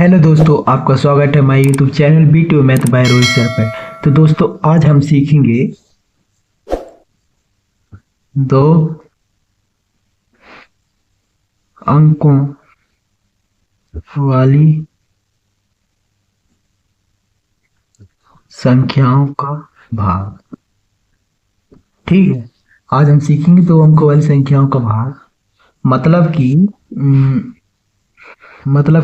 Hello दोस्तों, आपका स्वागत है हमारे YouTube channel B2 math bye Rohit sir पे। तो दोस्तों आज हम सीखेंगे दो अंकों वाली संख्याओं का भाग। ठीक है, आज हम सीखेंगे दो अंकों वाली संख्याओं का भाग। मतलब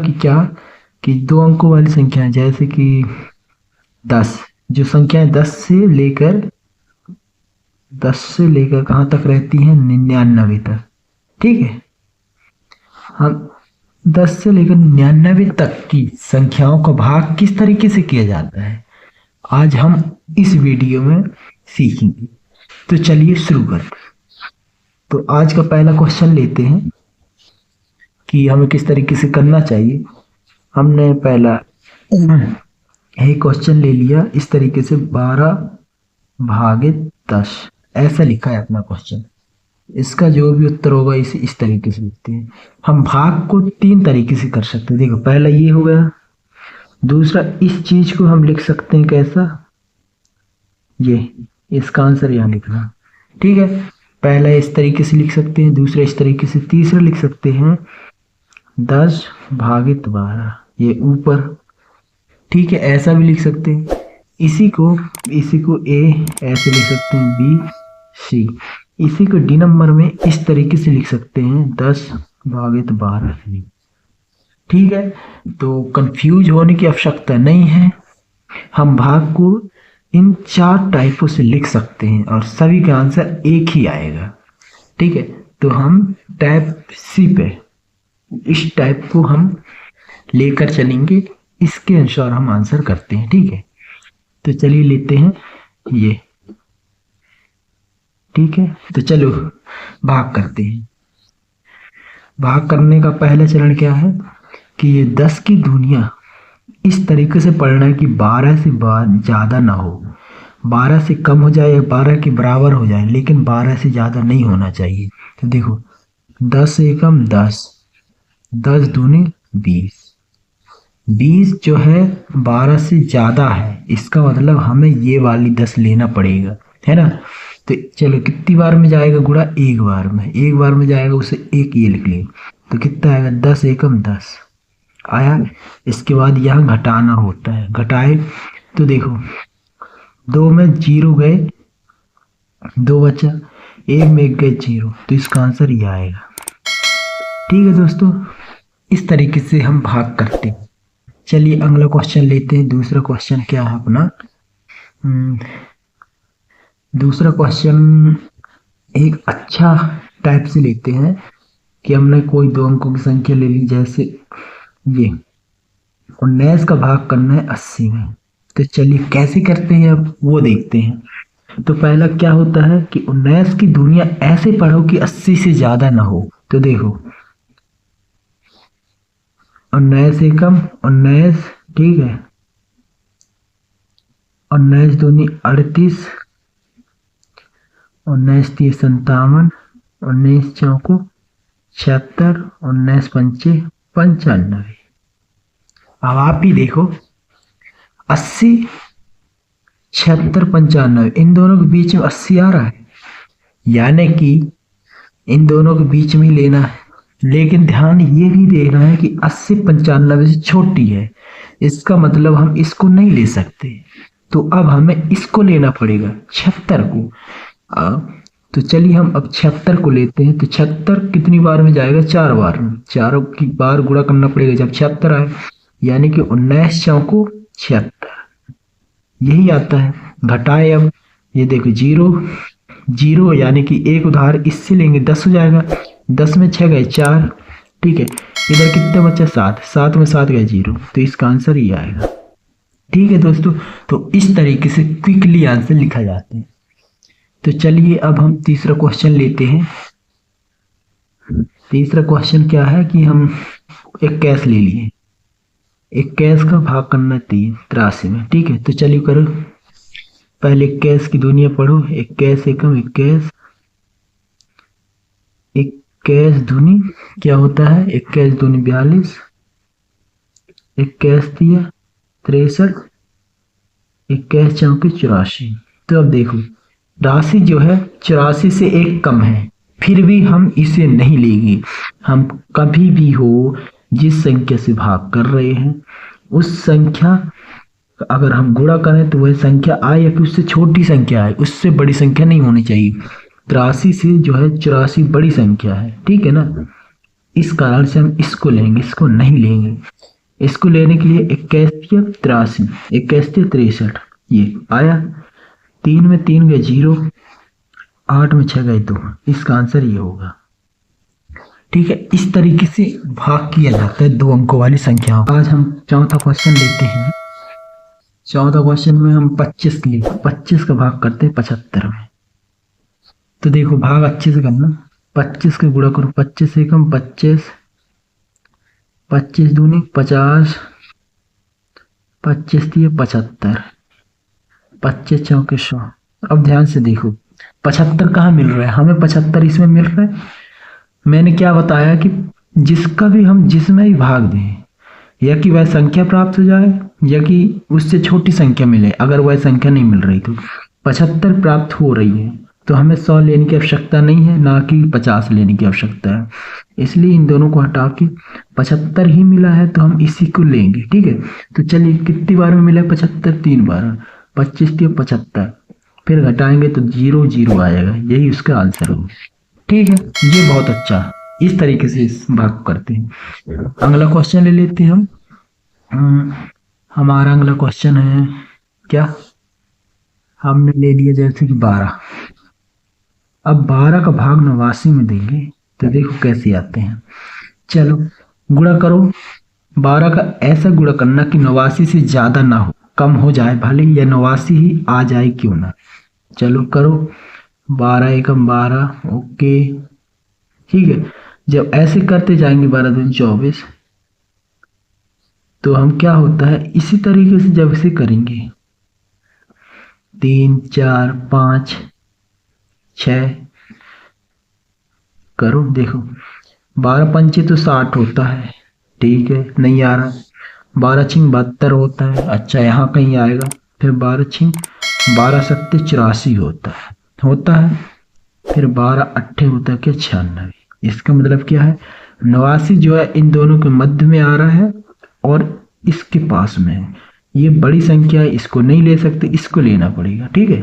कि क्या कि दो अंकों वाली संख्याएं जैसे कि 10, जो संख्याएं 10 से लेकर कहाँ तक रहती हैं, 99 तक। ठीक है, हम 10 से लेकर 99 तक की संख्याओं का भाग किस तरीके से किया जाता है आज हम इस वीडियो में सीखेंगे। तो चलिए शुरू करते हैं। तो आज का पहला क्वेश्चन लेते हैं कि हमें किस तरीके से करना चाहिए। हमने पहला एक क्वेश्चन ले लिया इस तरीके से, 12/10 ऐसा लिखा है अपना क्वेश्चन। इसका जो भी उत्तर होगा इसे इस तरीके से लिखते हैं। हम भाग को 3 तरीके से कर सकते हैं। देखो, पहला ये हो गया। दूसरा, इस चीज को हम लिख सकते हैं कैसा, ये इसका आंसर यहाँ लिखना। ठीक है, पहला इस तरीके से लिख सकते हैं, दूसरा इस तरीके से, तीसरा लिख सकते हैं 10/12 ये ऊपर। ठीक है, ऐसा भी लिख सकते हैं। इसी को ए ऐसे लिख सकते हैं, बी सी। इसी को डी नंबर में इस तरीके से लिख सकते हैं 10/12। ठीक है, तो कंफ्यूज होने की आवश्यकता नहीं है। हम भाग को इन 4 टाइपों से लिख सकते हैं और सभी का आंसर एक ही आएगा। ठीक है, तो हम टाइप सी पे इस टाइप को हम लेकर चलेंगे, इसके अनुसार हम आंसर करते हैं। ठीक है, तो चलिए लेते हैं ये। ठीक है, तो चलो भाग करते हैं। भाग करने का पहला चरण क्या है कि ये 10 की दुनिया इस तरीके से पढ़ना है कि 12 से ज़्यादा ना हो, 12 से कम हो जाए या 12 के बराबर हो जाए, लेकिन 12 से ज़्यादा नहीं होना चाहिए। तो देखो, 10 एकम 10, 10 दूनी 20, 20 जो है 12 से ज़्यादा है, इसका मतलब हमें ये वाली 10 लेना पड़ेगा, है ना। तो चलो, कितनी बार में जाएगा गुणा, एक बार में जाएगा, उसे एक ये लिख लिया। तो कितना आएगा, 10 एकम 10 आया। इसके बाद यहाँ घटाना होता है, घटाए तो देखो 2 में 0 गए, 2 बचा, 1 में 1 गए 0, तो इसका आंसर ये आएगा। ठीक है दोस्तों, इस तरीके से हम भाग करते हैं। चलिए अगला क्वेश्चन लेते हैं। दूसरा क्वेश्चन क्या है अपना, दूसरा क्वेश्चन एक अच्छा टाइप से लेते हैं कि हमने कोई 2 अंकों की संख्या ले ली, जैसे ये 19 का भाग करना है 80 में। तो चलिए कैसे करते हैं अब वो देखते हैं। तो पहला क्या होता है कि 19 की दुनिया ऐसे पढ़ो कि 80 से ज्यादा ना हो। तो देखो, 19 एकम 19, ठीक है, 19 दूनी 38, 19 तीय 57, 19 चौको 76, 19 पंचे 95। अब आप ही देखो, 80, 76, 95, इन दोनों के बीच में 80 आ रहा है, यानी कि इन दोनों के बीच में ही लेना है। लेकिन ध्यान ये भी देना है कि 80 95 से छोटी है, इसका मतलब हम इसको नहीं ले सकते। तो अब हमें इसको लेना पड़ेगा, 76 को। तो चलिए हम अब 76 को लेते हैं। तो 76 कितनी बार में जाएगा, 4 बार में, 4 की बार गुणा करना पड़ेगा जब 76 आए, यानी कि 19 चौको 76 यही आता है। घटाए अब, ये देखो 0 यानी कि एक उधार इससे लेंगे 10 हो जाएगा, 10 में 6 गए 4, ठीक है। इधर कितने बचे, 7, 7 में 7 गए 0, तो इसका आंसर ये आएगा। ठीक है दोस्तों, तो इस तरीके से क्विकली आंसर लिखा जाता है। तो चलिए अब हम तीसरा क्वेश्चन लेते हैं। तीसरा क्वेश्चन क्या है कि हम एक कैश ले लिए, एक कैश का भाग करना 83 में। ठीक है, तो चलिए करो, पहले 21 की दुनिया पढ़ो, 21 एकम 21, 21 दूनी क्या होता है, 21 दूनी 42, 21 दिया 63, 21 चौके 84। तो अब देखो राशि जो है 84 से एक कम है, फिर भी हम इसे नहीं लेंगे। हम कभी भी हो जिस संख्या से भाग कर रहे हैं उस संख्या अगर हम गुणा करें तो वह संख्या आए या फिर उससे छोटी संख्या आए, उससे बड़ी संख्या नहीं होनी चाहिए। 83 से जो है 84 बड़ी संख्या है, ठीक है ना। इस कारण से हम इसको लेंगे, इसको नहीं लेंगे। इसको लेने के लिए 21 या 83, 21 या 63 ये आया। 3 में 3 गए 0, 8 में 6 गए 2, इसका आंसर ये होगा। ठीक है, इस तरीके से भाग किया जाता है 2 अंकों वाली संख्याओं। आज हम चौथा क्वेश्चन लेते हैं। चौथा क्वेश्चन में हम 25 का भाग करते हैं 75 में। तो देखो भाग अच्छे से करना, 25 का गुणा करो 25 से कम 25, 25 दूनी 50, 25 दिए 75, 25 चौके 100। अब ध्यान से देखो 75 कहाँ मिल रहा है, हमें 75 इसमें मिल रहा है। मैंने क्या बताया कि जिसका भी हम जिसमें भी भाग दें, या कि वह संख्या प्राप्त हो जाए या कि उससे छोटी संख्या मिले। अगर वह संख्या नहीं मिल रही तो 75 प्राप्त हो रही है तो हमें 100 लेने की आवश्यकता नहीं है, ना कि 50 लेने की आवश्यकता है। इसलिए इन दोनों को हटा के 75 ही मिला है तो हम इसी को लेंगे। ठीक है, तो चलिए कितनी बार में मिला 75, 3 बार, 25 के 75, फिर घटाएंगे तो 0 0 आएगा, यही उसका आंसर होगा। ठीक है, ये बहुत अच्छा, इस तरीके से इस भाग को करते हैं। अगला क्वेश्चन ले लेते हैं हम। हमारा अगला क्वेश्चन है क्या, हमने ले लिया जैसे कि 12। अब 12 का भाग 89 में देंगे तो देखो कैसे आते हैं। चलो गुणा करो, 12 का ऐसा गुणा करना कि 89 से ज्यादा ना हो, कम हो जाए भले या 89 ही आ जाए क्यों ना। चलो करो, 12 एकम 12, ओके ठीक है। जब ऐसे करते जाएंगे 12 दूनी 24, तो हम क्या होता है इसी तरीके से जब इसे करेंगे 3 4 5 6 करो, देखो 12 पंचे तो 60 होता है, ठीक है नहीं आ रहा। 12 छिंग 72 होता है, अच्छा यहाँ कहीं आएगा। फिर 12 छिंग 12 सत्ते 84 होता है। फिर 12 अट्ठे होता है क्या 96। इसका मतलब क्या है 89 जो है इन दोनों के मध्य में आ रहा है और इसके पास में है। ये बड़ी संख्या है, इसको नहीं ले सकते, इसको लेना पड़ेगा। ठीक है,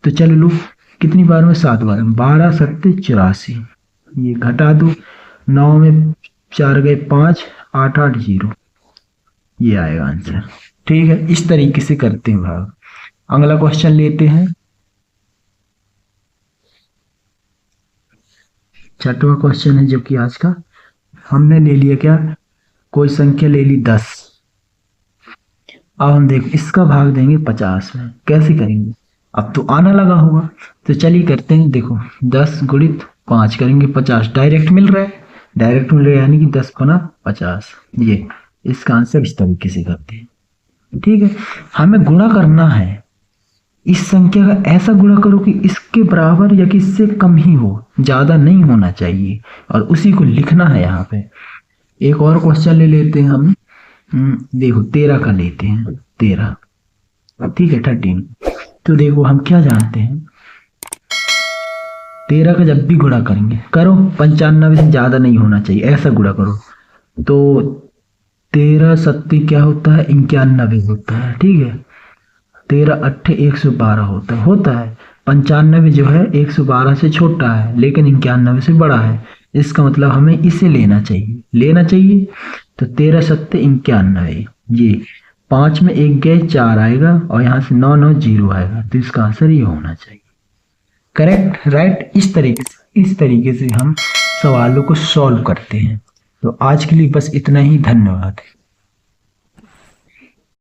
तो चलो लो कितनी बार में 7 बार में, 12 सत्ते 84, ये घटा दो, 9 में 4 गए 5, 8 8 0, ये आएगा आंसर। ठीक है, इस तरीके से करते हैं भाग। अगला क्वेश्चन लेते हैं, छठवां क्वेश्चन है जो कि आज का। हमने ले लिया क्या, कोई संख्या ले ली 10। अब हम देखो इसका भाग देंगे 50 में, कैसे करेंगे, अब तो आना लगा होगा। तो चलिए करते हैं, देखो 10 गुणित 5 करेंगे 50, डायरेक्ट मिल रहा है, डायरेक्ट मिल रहा है यानी कि 10 गुना 50, ये इसका आंसर इस तरीके से करते हैं। ठीक है, हमें गुणा करना है, इस संख्या का ऐसा गुणा करो कि इसके बराबर या कि इससे कम ही हो, ज्यादा नहीं होना चाहिए, और उसी को लिखना है यहाँ पे। एक और क्वेश्चन ले लेते हैं हम, देखो 13 का लेते हैं, 13 ठीक है 13। तो देखो हम क्या जानते हैं, 13 का जब भी गुणा करेंगे करो 95 से ज्यादा नहीं होना चाहिए, ऐसा गुणा करो। तो 13 सत्ती क्या होता है 91 होता है, ठीक है। 13 अट्ठे 112 होता है। 95 जो है 112 से छोटा है लेकिन 91 से बड़ा है, इसका मतलब हमें इसे लेना चाहिए। तो 13 सत्ते 91, ये 5 में 1 गए 4 आएगा और यहाँ से 9 9 0 आएगा, तो इसका आंसर ये होना चाहिए। Correct, right. इस तरीके से हम सवालों को सॉल्व करते हैं। तो आज के लिए बस इतना ही, धन्यवाद।